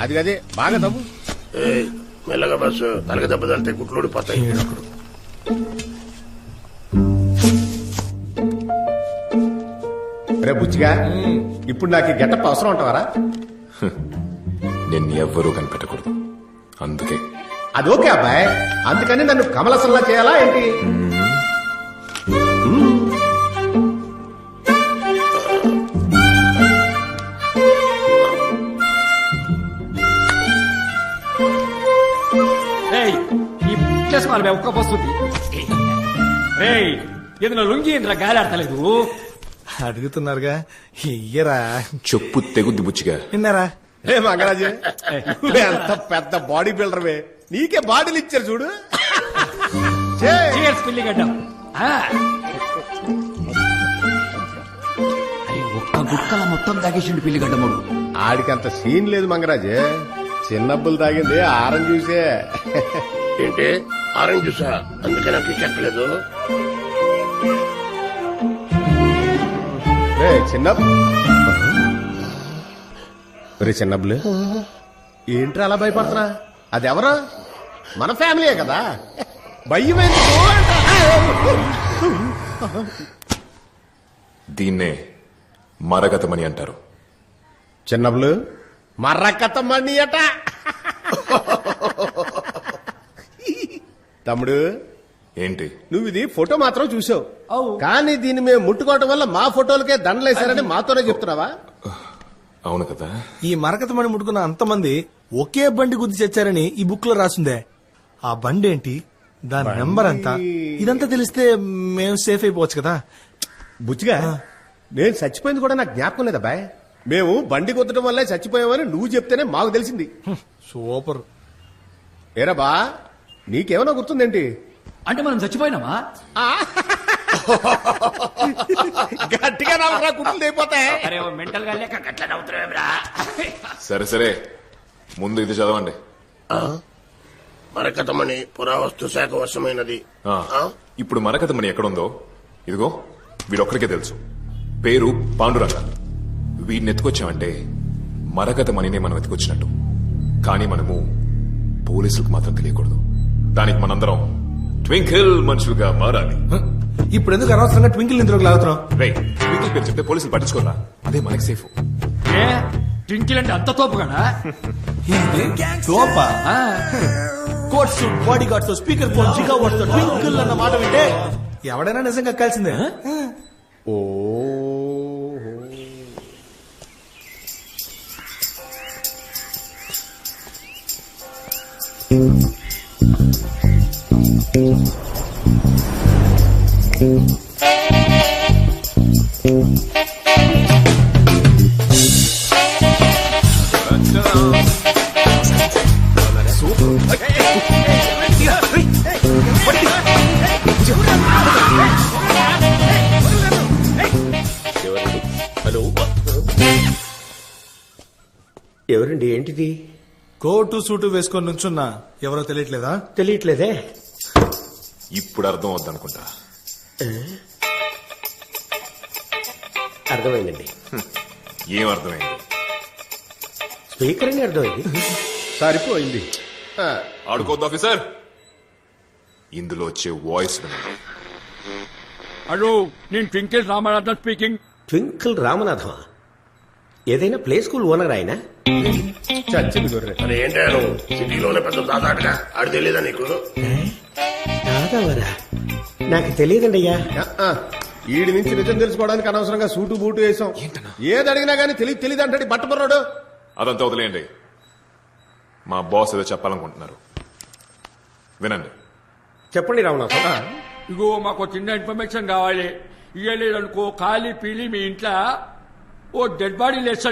అది అదే బాగా తమ్ము మెల్లగా బస్సు తలగ దెబ్బ తలితే గుట్లు ఊడిపోతాయి. రే బుచ్చిగా ఇప్పుడు నాకు ఈ గెటప్ అవసరం ఉంటావారా? నేను ఎవ్వరూ కనిపెట్టకూడదు, అందుకే. అది ఓకే అబ్బాయి, అందుకని నన్ను కమలసల్లా చేయాలా ఏంటి? ఒక్క వస్తుంది ఏదైనా లొంగి ఏంట్రా గాలి ఆడతలేదు? అడుగుతున్నారుగా ఇయ్యరా. చెప్పు తెగుద్ది బుచ్చిగా. విన్నారా? ఏ మంగరాజు, ఎంత పెద్ద బాడీ బిల్డర్వే, నీకే బాడీలు ఇచ్చారు చూడు. పిల్లిగడ్డం ఒక్క గుక్కల మొత్తం తాగేసిండు పిల్లిగడ్డముడు. ఆడికంత సీన్ లేదు మంగరాజు, చిన్నబ్బులు తాగింది ఆరం చూసే. ఏంటి ఆరెంజ్ జ్యూసా? అందుకే నాకు ఎక్కలేదు. చిన్నబ్బులు ఏంట్రా అలా భయపడుతున్నా? అది ఎవరు? మన ఫ్యామిలీయే కదా, భయమైంది. దీన్నే మరగతమని అంటారు. చిన్నబ్బులు మర్రకతమణి అట. తమ్ముడు ఏంటి? నువ్వు ఇది ఫోటో మాత్రం చూసావు, కానీ దీన్ని మేము ముట్టుకోవటం వల్ల మా ఫోటోలకే దండలేశారని మాతోనే చెప్తున్నావా? అవును కదా. ఈ మరకతమని ముట్టుకున్న అంతమంది ఒకే బండి గుద్ది చచ్చారని ఈ బుక్ లో రాసుందే. ఆ బండి ఏంటి, దాని నెంబర్ అంతా, ఇదంతా తెలిస్తే మేము సేఫ్ అయిపోవచ్చు కదా. బుచ్చిగా నేను చచ్చిపోయింది కూడా నాకు జ్ఞాపకం లేదా బాయ్. మేము బండి కొట్టడం వల్లే చచ్చిపోయామని నువ్వు చెప్తేనే మాకు తెలిసింది. సూపర్. ఏరా బా, నీకేమైనా గుర్తుందేంటి? అంటే మనం చచ్చిపోయినామా? గట్టిగా నవ్వరా, గుర్తులు అయిపోతాయి. మెంటల్ గా లేక గట్ల నవ్వుతున్నావురా. సరే సరే, ముందు ఇది చదవండి. మరకతమణి పురావస్తు శాఖ వశమైనది. ఇప్పుడు మరకతమణి ఎక్కడుందో ఇదిగో వీడొక్కడికే తెలుసు. పేరు పాండురంగ. వీడిని ఎత్తుకొచ్చామంటే మరకతమణినే మనం ఎత్తుకొచ్చినట్టు. కానీ మనము పోలీసులకు మాత్రం తెలియకూడదు. దానికి మనందరం ట్వింకిల్ మనుషులుగా మారాలి. ఇప్పుడు ఎందుకు అనవసరంగా ట్వింకిల్ ఇందులోకి లాగుతున్నాం? ట్వింకిల్ పేరు చెప్తే పోలీసులు పట్టించుకోరా, అదే మనకి సేఫ్. ట్వింకిల్ అంటే అంత తోపు కదా? తోపా? Coat suit, body guards, speaker phone, giga watts Twinkle అన్న మాట వింటే ఎవడైనా నిజంగా కలిసిందే. ఓ ఎవరండి? ఏంటిది? కోటు సూటు వేసుకొని నుంచున్నా ఎవరో తెలియట్లేదా? తెలియట్లేదే. ఇప్పుడు అర్థం అవుద్దనుకుంటా. అర్థమైందండి. ఏం అర్థమైంది? స్పీకర్ అని అర్థమైంది. సరిపోయింది. ఆడుకోద్దు ఆఫీసర్. ఇందులో వచ్చే వాయిస్ వినండి. హలో, నేను ట్వింకిల్ రామనాథన్ స్పీకింగ్. ట్వింకిల్ రామనాథమా? ఏదైనా ప్లే స్కూల్ ఓనర్ ఆయన? చచ్చింది గొర్రె. మరి ఏంటారు సిటీలోనే పెద్ద దాదాటుగా ఆడు తెలియదా నీకు? దాదావరా? నాకు తెలియదండి అయ్యా. ఈడి నుంచి నిజం తెలుసుకోవడానికి అనవసరంగా సూటు బూటు వేసాం. ఏది అడిగినా గానీ తెలియదు అంటాడు బట్టపర్రాడు. అదంతా వదిలేయండి. మా బాస్ ఏదో చెప్పాలనుకుంటున్నారు, వినండి. చెప్పండి రామనాథం. ఇగో మాకు చిన్న ఇన్ఫర్మేషన్ కావాలి. ఇయ్యలేదనుకో ఖాళీ పీలి మీ ఇంట్లో ఓ డెడ్ బాడీ లేస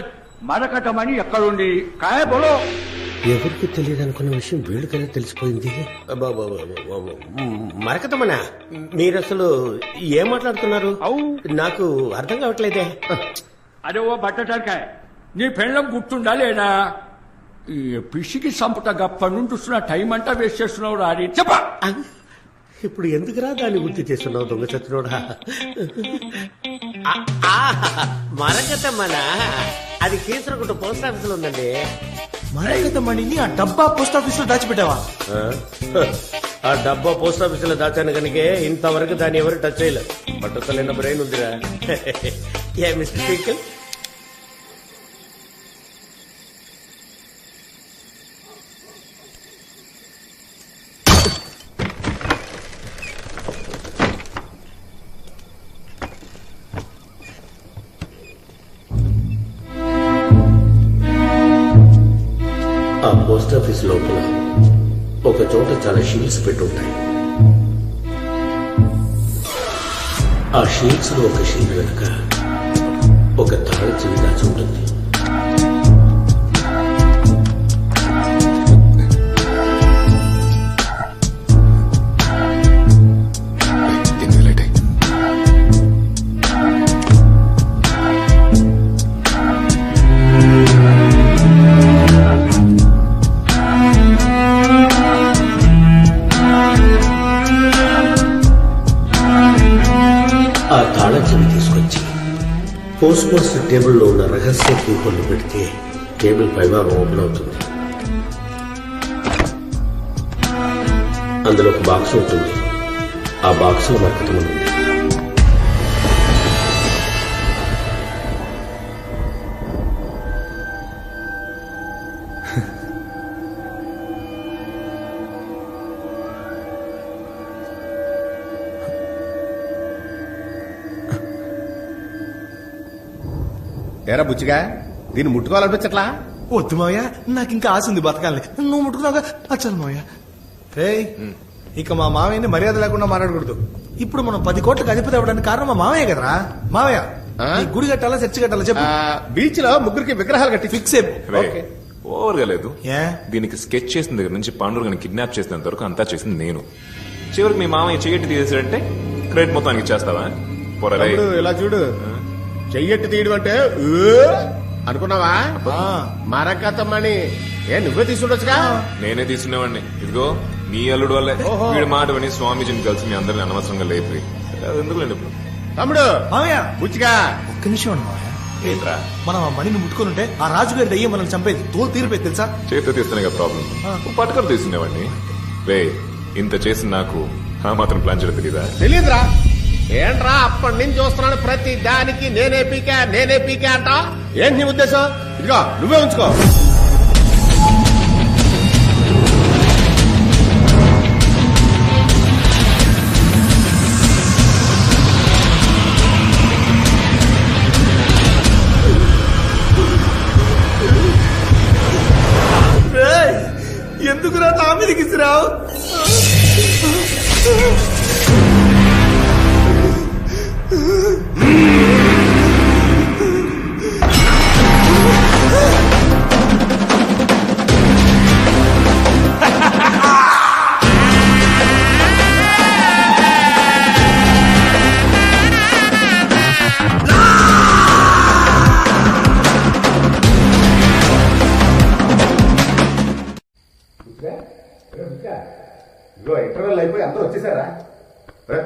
మరకటమని ఎక్కడుంది కాయ బోలో. ఎవరికి తెలియదు అనుకున్న విషయం వీళ్ళకైనా తెలిసిపోయింది. మరకతమనా? మీరు అసలు ఏం మాట్లాడుతున్నారు? నాకు అర్థం కావట్లేదే. అదే ఓ బట్టటానికాయ, నీ పెళ్ళం గుర్తుండా లేదా? ఈ పిసికి సంపుట గప్పటి నుండి చూస్తున్న టైం అంతా వేస్ట్ చేస్తున్నావు రాని చెప్ప. ఇప్పుడు ఎందుకురా దాన్ని గుర్తు చేస్తున్నావు దొంగ చచ్చినోడా? మరకతమ్మనా? అది కీసరగుట్ట పోస్ట్ ఆఫీస్ లో ఉందండి. మరకత మణిని ఆ డబ్బా పోస్ట్ ఆఫీస్ లో దాచిపెట్టావా? ఆ డబ్బా పోస్ట్ ఆఫీస్ లో దాచాను కనుకే ఇంతవరకు దాన్ని ఎవరు టచ్ చేయలేదు. పట్టుతలేని బ్రెయిన్ ఉందిరా. ఏ మిస్టర్ పీకల్, ఆ పోస్ట్ ఆఫీస్ లోపల ఒక చోట చాలా షీల్డ్స్ పెట్టుంటాయి. ఆ షీల్డ్స్ లో ఒక షీల్డ్ వెనుక ఒక తాళం చెవి దాచి ఉంటుంది. ఎందుకు లేట్ అయ్యి? ఆ తాళం చెవి తీసుకొచ్చి పోస్ట్ మాస్టర్ టేబుల్లో ఉన్న రహస్య కీపర్లు పెడితే టేబుల్ పైభాగం ఓపెన్ అవుతుంది. అందులో ఒక బాక్స్ ఉంటుంది. ఆ బాక్స్ లో మరకతం ఉంది. ఏరా బుచ్చిగా, దీన్ని ముట్టుకోవాలనిపించట్లా? వద్దు మావయ్య, నాకు ఇంకా ఆశ ఉంది బతకాలని. నువ్వు ముట్టుకున్నావుగా, అచ్చాను మావయ్య. రేయ్, ఇక మా మావయ్యని మర్యాద లేకుండా మాట్లాడకూడదు. ఇప్పుడు మనం 10 కోట్లకు అధిపతి అవ్వడానికి కారణం మా మావయ్య కదరా. మావయ్య, ఆ? ఈ గుడి కట్టాలా చర్చి కట్టాలా చెప్పు. బీచ్ లో ముగ్గురికి విగ్రహాలు కట్టి ఫిక్స్ అయిపో. ఓకే. ఓవర్ గా లేదు. ఏ? దీనికి స్కెచ్ చేసిన దగ్గర నుంచి పాండురంగని కిడ్నాప్ చేసినంత వరకు అంతా చేసింది నేను. చివరికి మీ మామయ్య చెయ్యట్టి తీసేసాడంటే క్రెడిట్ మొత్తం ఆయనకి ఇచ్చేస్తావా? పోరా రేయ్. తమ్ముడు, ఇలా చూడు, చెయ్యట్టు తీయడం అంటే అనుకున్నావా? మరకతమని నువ్వే తీసుకుంటొచ్చుగా. నేనే తీసుకునేవాడిని. ఇదిగో నీ అల్లుడు వల్లే ఓహో. వీడి మాట విని స్వామీజీని కలిసి మీ అందరిని అనవసరంగా లేపి ఎందుకులేండి ఇప్పుడు. తమ్ముడు మావయ్య, బుచ్చిగా, ఒక్క నిమిషం అండి మావయ్య. ఏంట్రా మనం ఆ మణిని ముట్టుకుని ఉంటే ఆ రాజుగారి దయ్యం మనల్ని చంపేది. తోలు తీరిపోయింది తెలుసా? చేతితో తీస్తేనే ప్రాబ్లం. పట్టుకొని తీసుకునేవాడిని. రే, ఇంత చేసి నాకు ఆ మాత్రం ప్లాన్ చేయడం తెలీదా? తెలియదురా. ఏంట్రా అప్పటి నుంచి చూస్తున్నాను, ప్రతి దానికి నేనే పీకా అంట. ఏంటి నీ ఉద్దేశం? ఇదిగో నువ్వే ఉంచుకో. ఎందుకురా నా మీదకి ఇసిరావు? ఇదిగో ఇంటర్వెల్ అయిపోయి అందరూ వచ్చేసారా?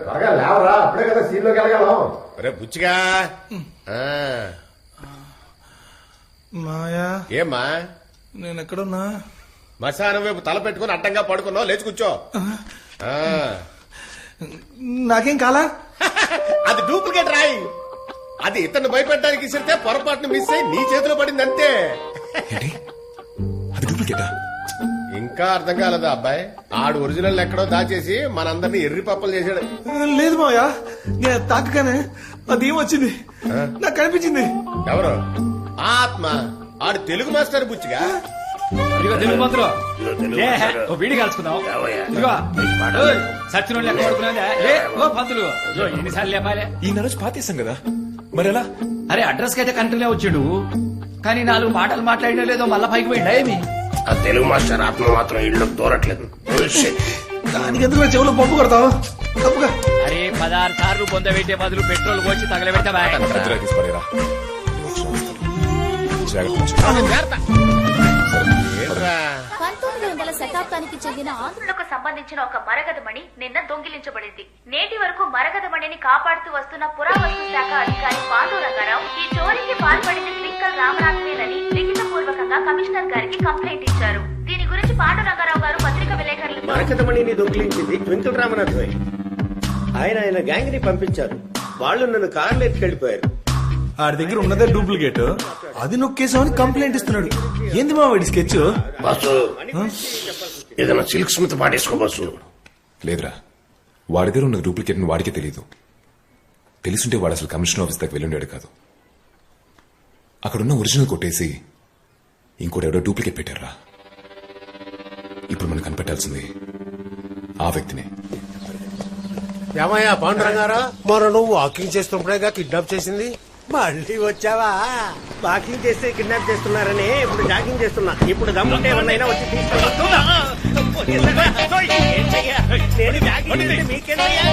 త్వరగా లేవరా, అప్పుడే కదా సీన్ లోకి వెళ్ళగలం. రే బుచ్చిగా. మాయా, ఏమ్మా నేను ఎక్కడున్నా? మశానం వైపు తల పెట్టుకుని అడ్డంగా పడుకున్నావు, లేచి కూర్చో. నాకేం కాలా? అది డూప్లికేట్ రాయి. అది ఇతన్ని భయపెట్టడానికి ఇసిరితే పొరపాటును మిస్ అయి నీ చేతిలో పడింది అంతే. అది డూప్లికేటా? ఇంకా అర్థం కాలేదా అబ్బాయి? ఆడు ఒరిజినల్ ఎక్కడో దాచేసి మనందరినీ ఎర్రి పప్పలు చేశాడు. లేదు మావయ్య, నేను తాకగానే అది ఏమొచ్చింది నాకు కనిపించింది. ఎవరు? ఆత్మ. ఆడు తెలుగు మాస్టర్ బుచ్చిగా. ఇదిగో తెలుగు మంత్రులు వీడి కలుసుకుందాం. ఇదిగో సచిన లెక్క పడుకున్నా. ఓ పంతులు, ఎన్నిసార్లు లేపాలే? ఈ నరోజు పాతేసాం కదా, మరి ఎలా? అరే అడ్రస్ కి అయితే కంట్రీలో వచ్చాడు, కానీ 4 మాటలు మాట్లాడినా లేదో మళ్ళా పైకి పోయిండా ఏమి? ఆ తెలుగు మాస్టర్ ఆత్మ మాత్రం ఇళ్ళు దూరట్లేదు. దానికి ఎందుకు చెవులో పంపు కొడతావు? తప్పుగా. అరే 16 సార్లు పొందబెట్టే బదులు పెట్రోల్ పోసి తగలబెట్టా. భద్రా తీసుకురా. జాగ్రత్త. ఏంట్రా? 1900 శతాబ్దానికి చెందిన ఆంధ్రులకు సంబంధించిన ఒక మరగద మణి నిన్న దొంగిలించబడింది. నేటి వరకు మరగద మణిని కాపాడుతూ వస్తున్న పురావస్తు శాఖ అధికారి పాండురంగారావు ఈ చోరీకి పాల్పడింది ట్వింకల్ రామనాథ్వేనని లిఖితపూర్వకంగా కమిషనర్ గారికి కంప్లైంట్ ఇచ్చారు. దీని గురించి పాండురంగారావు గారు పత్రిక విలేకరులతో మరకతమణిని దొంగిలించింది ట్వింకిల్ రామనాథ్వే. ఆయన గ్యాంగ్ ని పంపించారు. వాళ్ళు నన్ను కార్లో ఎత్తుకెళ్లిపోయారు. ఆడి దగ్గర ఉన్నదే డూప్లికేట్, అది నొక్కేసామని కంప్లైంట్ ఇస్తున్నాడు. ఏంది మా వాడి స్కెచ్? బాసు ఏదైనా సిల్క్ స్మిత్ పాటేసుకో బాసు. లేదురా, వాడి దగ్గర ఉన్న డూప్లికేట్ వాడికే తెలియదు. తెలుసుంటే వాడు అసలు కమిషనర్ ఆఫీస్ దగ్గర వెళ్ళుండాడు కాదు. అక్కడున్న ఒరిజినల్ కొట్టేసి ఇంకోటి ఎవడో డూప్లికేట్ పెట్టారా. ఇప్పుడు మనం కనిపెట్టాల్సింది ఆ వ్యక్తినే. ఏమయ్యా పాండురంగారా, మరి నువ్వు వాకింగ్ చేస్తున్నప్పుడేగా కిడ్నాప్ చేసింది? మళ్ళీ వచ్చావా? వాకింగ్ చేస్తే కిడ్నాప్ చేస్తున్నారని ఇప్పుడు జాగింగ్ చేస్తున్నా. ఇప్పుడు దమ్ముంటే ఎవరినైనా వచ్చి తీసుకెళ్ళొద్దు. నేను జాగింగ్ చేస్తే మీకేంటయ్యా?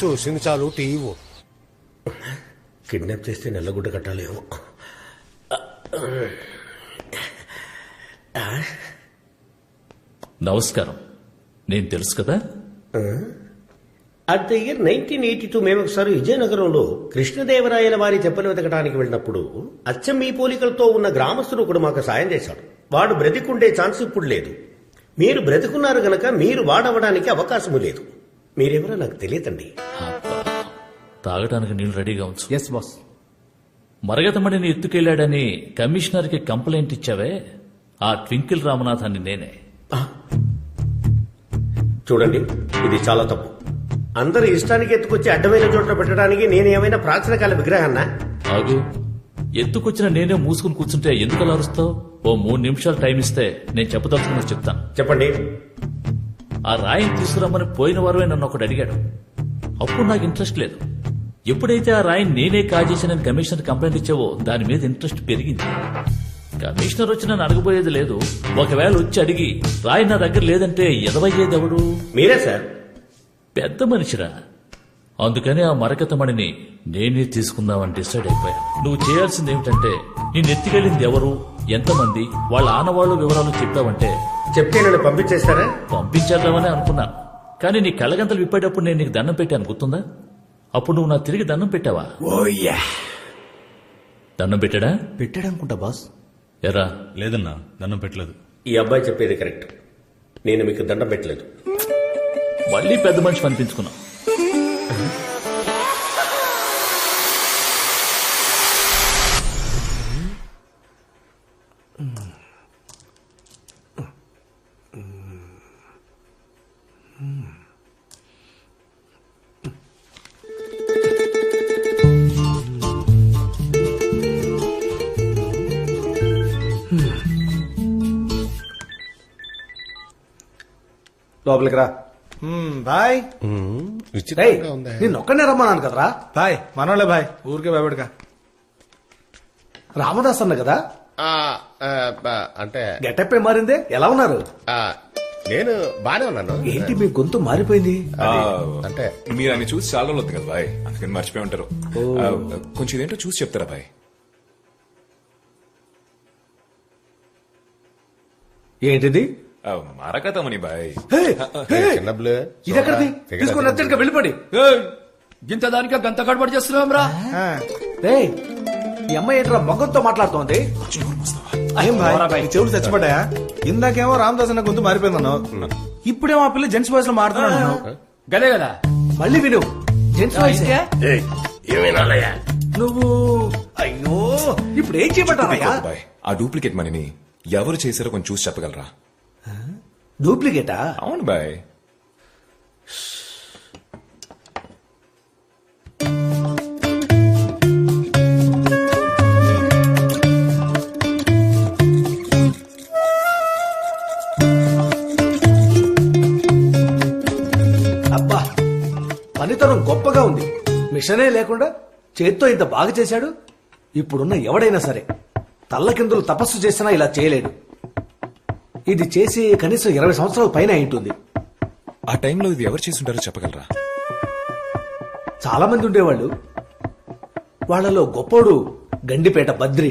చూసింది చాలు టీవీ. కిడ్నాప్ చేస్తే నల్లగుడ్డ కట్టాలేమో. నమస్కారం, నేను తెలుసు కదా. అట్ ద ఇయర్ 1982 మేము ఒకసారి విజయనగరంలో కృష్ణదేవరాయల వారి చెప్పలు వెతకడానికి వెళ్ళినప్పుడు అచ్చం మీ పోలికలతో ఉన్న గ్రామస్తుడు ఒకడు మాకు సాయం చేశాడు. వాడు బ్రతికుండే ఛాన్స్ ఇప్పుడు లేదు. మీరు బ్రతికున్నారు గనక మీరు వాడవడానికి అవకాశము లేదు. మీరెవరో నాకు తెలియదండి. అబ్బా, తాగడానికి నీళ్లు రెడీగా ఉంచు. Yes boss. మరగతమణిని ఎత్తుకెళ్లాడని కమిషనర్ కి కంప్లైంట్ ఇచ్చావే, ఆ ట్వింకిల్ రామనాథాన్ని నేనే. చూడండి, ఇది చాలా తప్పు. అందరు ఇష్టానికి ఎత్తుకొచ్చి అడ్డమైన చోట్ల పెట్టడానికి నేనేమైనా ప్రాచీన కాల విగ్రహాన్నా? ఆగు, ఎత్తుకొచ్చిన నేనే మూసుకుని కూర్చుంటే ఎందుకు అలా అరుస్తావు? ఓ 3 నిమిషాలు టైం ఇస్తే నేను చెప్పదలుచుకున్నది చెప్తాను. చెప్పండి. ఆ రాయిని తీసుకురమ్మని పోయిన వారమే నన్ను ఒకటి అడిగాడు. అప్పుడు నాకు ఇంట్రెస్ట్ లేదు. ఎప్పుడైతే ఆ రాయిని నేనే కాజేసానని కమిషనర్ కంప్లైంట్ ఇచ్చావో దాని మీద ఇంట్రెస్ట్ పెరిగింది. కమిషనర్ వచ్చి నన్ను అడగబోయేది లేదు. ఒకవేళ వచ్చి అడిగి రాయి నా దగ్గర లేదంటే ఎదవయ్యేది ఎవడు? మీరే సార్. పెద్ద మనిషిరా. అందుకని ఆ మరకతమణిని నేనే తీసుకుందామని డిసైడ్ అయిపోయాను. నువ్వు చేయాల్సింది ఏమిటంటే, నేను ఎత్తికెళ్ళింది ఎవరు, ఎంతమంది, వాళ్ళ ఆనవాళ్లు వివరాలు చెప్పావంటే చెప్తే నన్ను పంపించేస్తారా? పంపించేద్దామని అనుకున్నాను. కానీ నీ కళ్ళగంతలు విప్పేటప్పుడు నేను నీకు దండం పెట్టాను, గుర్తుందా? అప్పుడు నువ్వు నా తిరిగి దండం పెట్టావా? దండం పెట్టాడా? పెట్టాడనుకుంటా బాస్. ఎరా? లేదన్నా, దండం పెట్టలేదు. ఈ అబ్బాయి చెప్పేది కరెక్ట్. నేను మీకు దండం పెట్టలేదు. మళ్ళీ పెద్ద మనిషి అనిపించుకున్నావు. లోపలికి రా. బాయ్. నేను ఒక్కనే రమ్మన్నాను కదరా. బాయ్, మనోళ్ళే బాయ్, ఊరికే భయపడక. రామదాస్ అన్న కదా, అంటే గెటప్ మారిందే, ఎలా ఉన్నారు? నేను బానే ఉన్నాను. ఏంటి మీ గొంతు మారిపోయింది? అంటే మీరు ఆయన చూసి చాలా రోజులు అవుతుంది కదా బాయ్, అందుకని మర్చిపోయి ఉంటారు. కొంచెం ఇదేంటో చూసి చెప్తారా బాయ్? ఏంటిది? మరకతమణి బాయ్. చిన్నప్పుడు ఇది ఎక్కడిది? తీసుకొని అర్జెంట్గా వెళ్ళిపోండి. గింత దానిక గంత గడబడి చేస్తున్నాం రా. ఈ అమ్మాయి ఏంట్రా మొగ్గంతో మాట్లాడుతోంది? ఏం భాయ్, చెవులు చచ్చిపడ్డాయా? ఇందాకేమో రామదాస్ అన్న గొంతు మారిపోయిందన్నావు, ఇప్పుడేమో ఆ పిల్ల జెంట్స్ వాయిస్ లో మాట్లాడుతున్నావు. గదే కదా. మళ్ళీ విను, జెంట్స్ వాయిస్. ఏమైనాలయ్యా నువ్వు అయ్యో, ఇప్పుడు ఏం చేయబడ్డావయ్యా? బాయ్, ఆ డూప్లికేట్ మనీని ఎవరు చేశారో కొంచెం చూసి చెప్పగలరా? డూప్లికేటా? అవును బాయ్. అబ్బా, పనితనం గొప్పగా ఉంది. మిషనే లేకుండా చేత్తో ఇంత బాగా చేశాడు. ఇప్పుడున్న ఎవడైనా సరే తల్లకిందులు తపస్సు చేసినా ఇలా చేయలేడు. ఇది చేసి కనీసం 20 సంవత్సరాల పైన అయింటుంది. ఆ టైంలో ఇది ఎవరు చేసి ఉంటారో చెప్పగలరా? చాలా మంది ఉండేవాళ్ళు. వాళ్ళలో గొప్పోడు గండిపేట బద్రి.